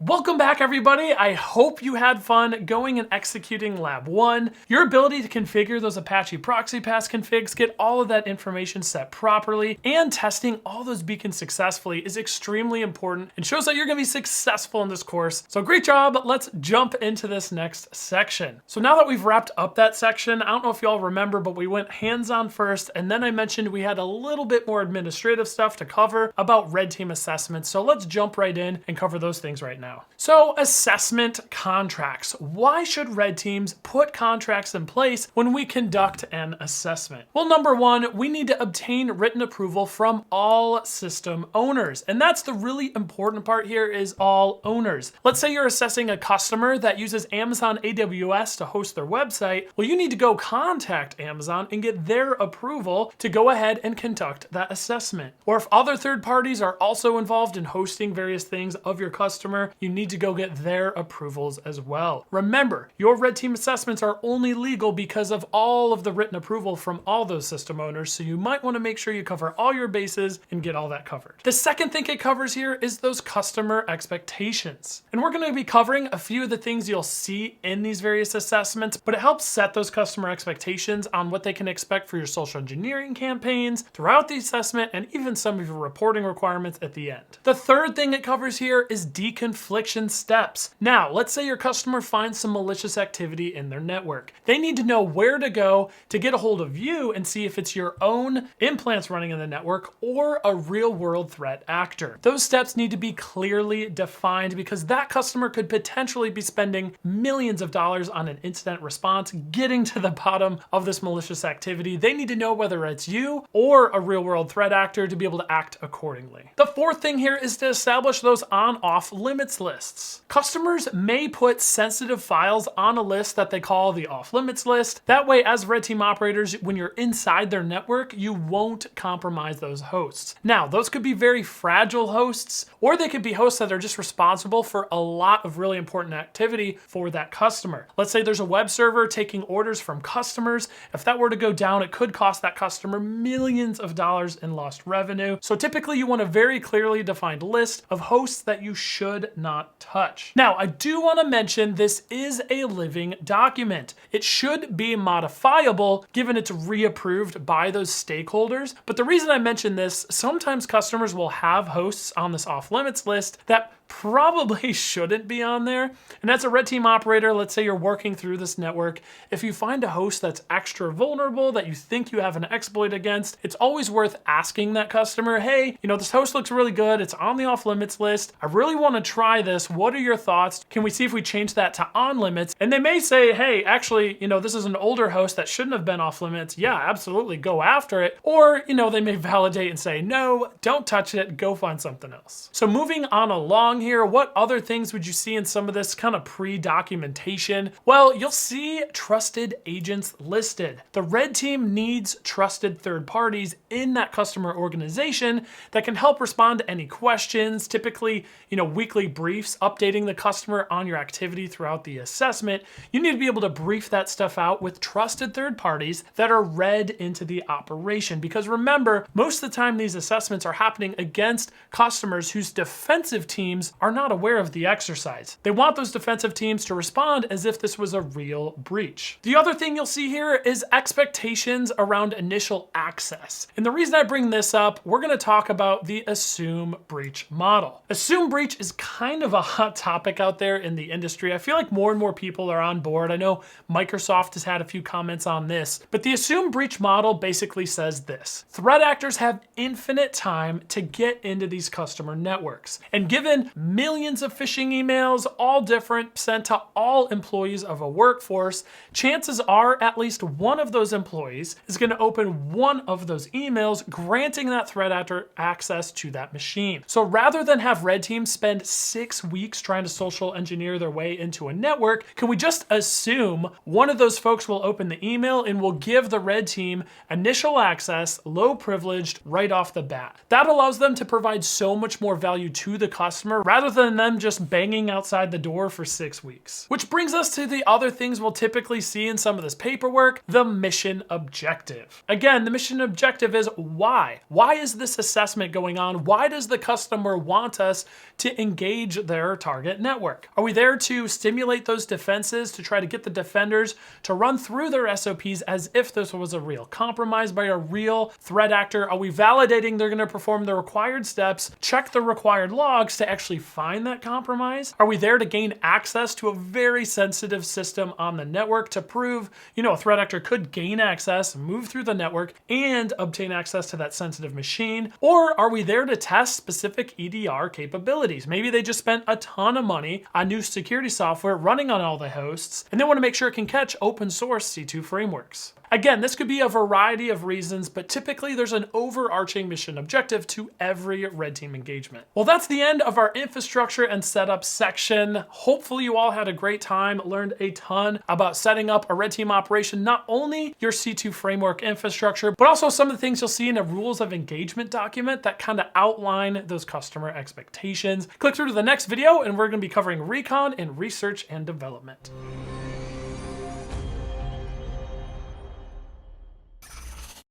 Welcome back, everybody. I hope you had fun going and executing Lab 1. Your ability to configure those Apache proxy pass configs, get all of that information set properly, and testing all those beacons successfully is extremely important and shows that you're going to be successful in this course. So great job. Let's jump into this next section. So now that we've wrapped up that section, I don't know if y'all remember, but we went hands-on first, and then I mentioned we had a little bit more administrative stuff to cover about red team assessments. So let's jump right in and cover those things right now. So assessment contracts. Why should red teams put contracts in place when we conduct an assessment? Well, number one, we need to obtain written approval from all system owners. And that's the really important part here, is all owners. Let's say you're assessing a customer that uses Amazon AWS to host their website. Well, you need to go contact Amazon and get their approval to go ahead and conduct that assessment. Or if other third parties are also involved in hosting various things of your customer, you need to go get their approvals as well. Remember, your red team assessments are only legal because of all of the written approval from all those system owners, so you might want to make sure you cover all your bases and get all that covered. The second thing it covers here is those customer expectations. And we're going to be covering a few of the things you'll see in these various assessments, but it helps set those customer expectations on what they can expect for your social engineering campaigns throughout the assessment and even some of your reporting requirements at the end. The third thing it covers here is deconfliction steps. Now, let's say your customer finds some malicious activity in their network. They need to know where to go to get a hold of you and see if it's your own implants running in the network or a real-world threat actor. Those steps need to be clearly defined because that customer could potentially be spending millions of dollars on an incident response, getting to the bottom of this malicious activity. They need to know whether it's you or a real-world threat actor to be able to act accordingly. The fourth thing here is to establish those on-off limits lists. Customers may put sensitive files on a list that they call the off-limits list. That way, as red team operators, when you're inside their network, you won't compromise those hosts. Now, those could be very fragile hosts, or they could be hosts that are just responsible for a lot of really important activity for that customer. Let's say there's a web server taking orders from customers. If that were to go down, it could cost that customer millions of dollars in lost revenue. So typically you want a very clearly defined list of hosts that you should not touch. Now, I do want to mention this is a living document. It should be modifiable given it's reapproved by those stakeholders. But the reason I mention this, sometimes customers will have hosts on this off-limits list that probably shouldn't be on there. And as a red team operator, let's say you're working through this network, if you find a host that's extra vulnerable that you think you have an exploit against, it's always worth asking that customer, hey, this host looks really good. It's on the off limits list. I really want to try this. What are your thoughts? Can we see if we change that to on limits? And they may say, hey, actually, this is an older host that shouldn't have been off limits. Yeah, absolutely. Go after it. Or, they may validate and say, no, don't touch it. Go find something else. So moving on along here, what other things would you see in some of this kind of pre-documentation? Well, you'll see trusted agents listed. The red team needs trusted third parties in that customer organization that can help respond to any questions, typically, weekly briefs, updating the customer on your activity throughout the assessment. You need to be able to brief that stuff out with trusted third parties that are read into the operation. Because remember, most of the time these assessments are happening against customers whose defensive teams are not aware of the exercise. They want those defensive teams to respond as if this was a real breach. The other thing you'll see here is expectations around initial access. And the reason I bring this up, we're going to talk about the assume breach model. Assume breach is kind of a hot topic out there in the industry. I feel like more and more people are on board. I know Microsoft has had a few comments on this, but the assume breach model basically says this: threat actors have infinite time to get into these customer networks. And given millions of phishing emails, all different, sent to all employees of a workforce, chances are at least one of those employees is going to open one of those emails, granting that threat actor access to that machine. So rather than have red teams spend 6 weeks trying to social engineer their way into a network, can we just assume one of those folks will open the email and will give the red team initial access, low privileged, right off the bat? That allows them to provide so much more value to the customer rather than them just banging outside the door for 6 weeks. Which brings us to the other things we'll typically see in some of this paperwork, the mission objective. Again, the mission objective is why? Why is this assessment going on? Why does the customer want us to engage their target network? Are we there to stimulate those defenses, to try to get the defenders to run through their SOPs as if this was a real compromise by a real threat actor? Are we validating they're going to perform the required steps, check the required logs to actually find that compromise? Are we there to gain access to a very sensitive system on the network to prove, a threat actor could gain access, move through the network, and obtain access to that sensitive machine? Or are we there to test specific EDR capabilities? Maybe they just spent a ton of money on new security software running on all the hosts, and they want to make sure it can catch open source C2 frameworks. Again, this could be a variety of reasons, but typically there's an overarching mission objective to every red team engagement. Well, that's the end of our infrastructure and setup section. Hopefully you all had a great time, learned a ton about setting up a red team operation, not only your C2 framework infrastructure, but also some of the things you'll see in a rules of engagement document that kind of outline those customer expectations. Click through to the next video and we're going to be covering recon and research and development.